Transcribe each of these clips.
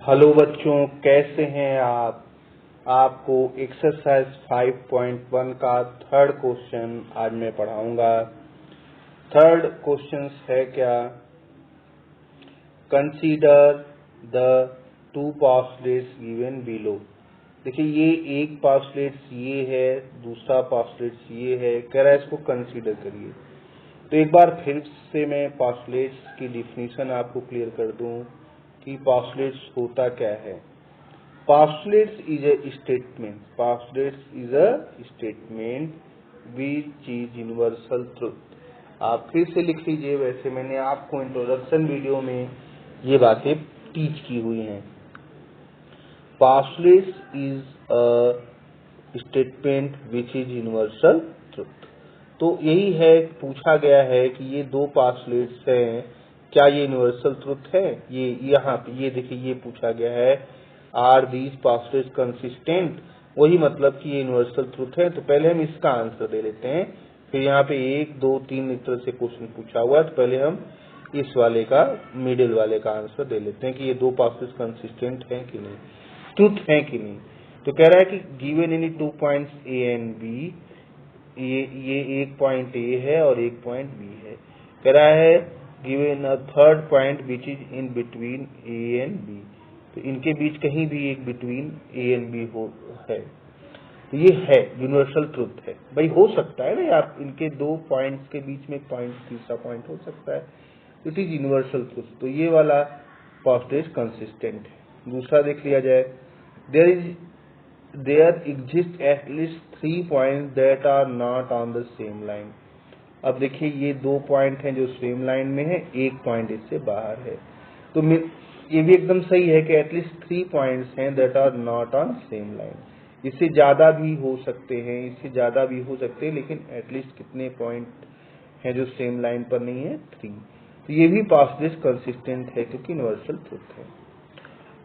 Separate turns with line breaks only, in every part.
Hello बच्चों, कैसे हैं आप। आपको एक्सरसाइज 5.1 का थर्ड क्वेश्चन आज मैं पढ़ाऊंगा। थर्ड क्वेश्चन है क्या, consider the two postulates given below. देखिए ये एक पोस्टलेट्स ये है, दूसरा पोस्टलेट्स ये है, कह रहा है इसको कंसीडर करिए। तो एक बार फिर से मैं पोस्टलेट्स की डिफिनीशन आपको क्लियर कर दूं कि पोस्टलेट्स होता क्या है। Postulates is a statement, postulates is a statement which is universal truth. आप फिर से लिख लीजिए, वैसे मैंने आपको इंट्रोडक्शन वीडियो में ये बातें टीच की हुई हैं। Postulates is a statement which is universal truth. तो यही है, पूछा गया है कि ये दो पोस्टलेट्स हैं, क्या ये यूनिवर्सल ट्रुथ है। ये यहाँ पे ये देखिए, ये पूछा गया है, आर दीज पोस्टलेट्स कंसिस्टेंट। वही मतलब कि ये यूनिवर्सल ट्रुथ है। तो पहले हम इसका आंसर दे लेते हैं, फिर यहाँ पे 1, 2, 3 इस तरह से क्वेश्चन पूछा हुआ है, तो पहले हम इस वाले का, मिडिल वाले का आंसर दे लेते हैं कि ये दो पोस्टलेट्स कंसिस्टेंट हैं कि नहीं, ट्रुथ है कि नहीं। तो कह रहा है कि given any 2 points A and B, ये एक पॉइंट ए है और एक पॉइंट बी है। कह रहा है given a third point which is in between A and B. तो इनके बीच कहीं भी एक बिटवीन ए एंड बी हो है, तो ये है यूनिवर्सल ट्रुथ है। भाई हो सकता है ना, आप इनके दो पॉइंट्स के बीच में एक पॉइंट, तीसरा पॉइंट हो सकता है, इट इज यूनिवर्सल ट्रुथ। तो ये वाला पोस्टलेट कंसिस्टेंट है। दूसरा देख लिया जाए, there exist at least 3 points that are not on the same line। अब देखिए ये दो पॉइंट हैं जो सेम लाइन में है, एक पॉइंट इससे बाहर है। तो ये भी एकदम सही है कि एटलीस्ट 3 पॉइंट्स हैं that are not on same line. इससे ज्यादा भी हो सकते हैं, इससे ज्यादा भी हो सकते हैं, लेकिन एटलीस्ट कितने पॉइंट हैं जो सेम लाइन पर नहीं है, 3। तो ये भी पोस्टलेट्स कंसिस्टेंट है क्योंकि यूनिवर्सल ट्रुथ है।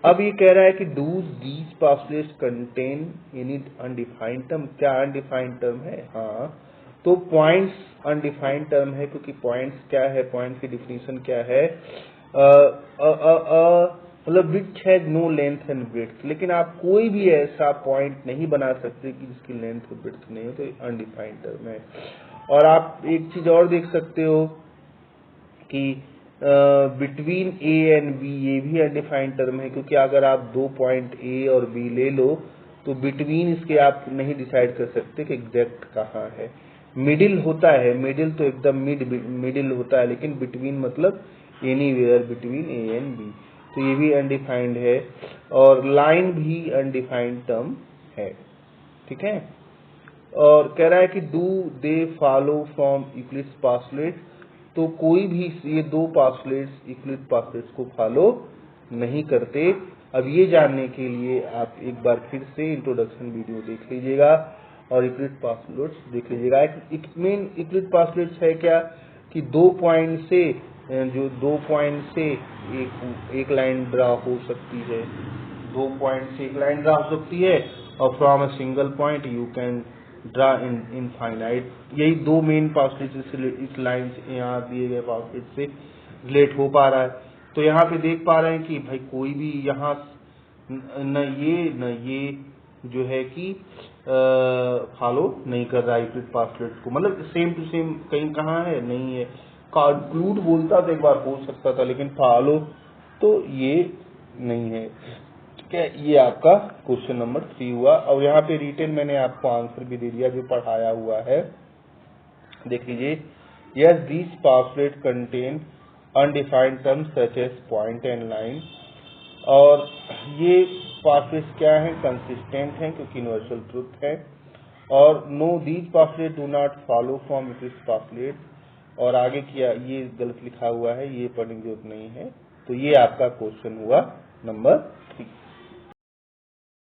अब ये कह रहा है कि do these postulates contain any undefined term. क्या अनडिफाइंड टर्म है? हाँ, तो पॉइंट्स अनडिफाइंड टर्म है, क्योंकि पॉइंट्स क्या है, पॉइंट की डिफिनीशन क्या है, मतलब which has no length and breadth. लेकिन आप कोई भी ऐसा पॉइंट नहीं बना सकते कि जिसकी लेंथ और ब्रेड्थ नहीं हो, तो अनडिफाइंड टर्म है। और आप एक चीज और देख सकते हो कि बिटवीन ए एंड बी, ये भी अनडिफाइंड टर्म है, क्योंकि अगर आप दो पॉइंट ए और बी ले लो तो बिटवीन इसके आप नहीं डिसाइड कर सकते कि एग्जैक्ट कहाँ है। मिडिल होता है, मिडिल तो एकदम मिडिल होता है, लेकिन बिटवीन मतलब anywhere between A and B. तो ये भी अनडिफाइंड है, और लाइन भी अनडिफाइंड टर्म है, ठीक है। और कह रहा है कि do they follow from Euclid's postulate. तो कोई भी ये दो पोस्टलेट्स यूक्लिड पोस्टलेट्स को फॉलो नहीं करते। अब ये जानने के लिए आप एक बार फिर से इंट्रोडक्शन वीडियो देख लीजिएगा और यूक्लिड पोस्टलेट्स देख लीजिएगा। मेन यूक्लिड पोस्टलेट्स है क्या कि दो पॉइंट से, जो दो पॉइंट से एक लाइन ड्रा हो सकती है, दो पॉइंट से एक लाइन ड्रा हो सकती है, और from a single point you can draw infinite. यही दो मेन पोस्टलेट्स इस लाइन से, यहाँ दिए गए पोस्टलेट से रिलेट हो पा रहा है। तो यहाँ पे देख पा रहे हैं कि भाई कोई भी यहाँ न ये जो है कि फॉलो नहीं कर रहा है यूक्लिड पोस्टलेट्स को, मतलब सेम टू सेम कहीं कहाँ है, नहीं है। कंक्लूड बोलता तो एक बार हो सकता था, लेकिन फॉलो तो ये नहीं है। क्या ये आपका क्वेश्चन नंबर 3 हुआ। और यहाँ पे रिटेन मैंने आपको आंसर भी दे दिया जो पढ़ाया हुआ है, देख लीजिए। Yes these postulate contain undefined terms such as point and line. और ये पोस्टलेट्स क्या है, कंसिस्टेंट हैं क्योंकि यूनिवर्सल ट्रुथ है। और know these postulate do not follow from Euclid's postulate. और आगे किया ये गलत लिखा हुआ है, ये पढ़ने की जरूरत नहीं है। तो ये आपका क्वेश्चन हुआ नंबर 3।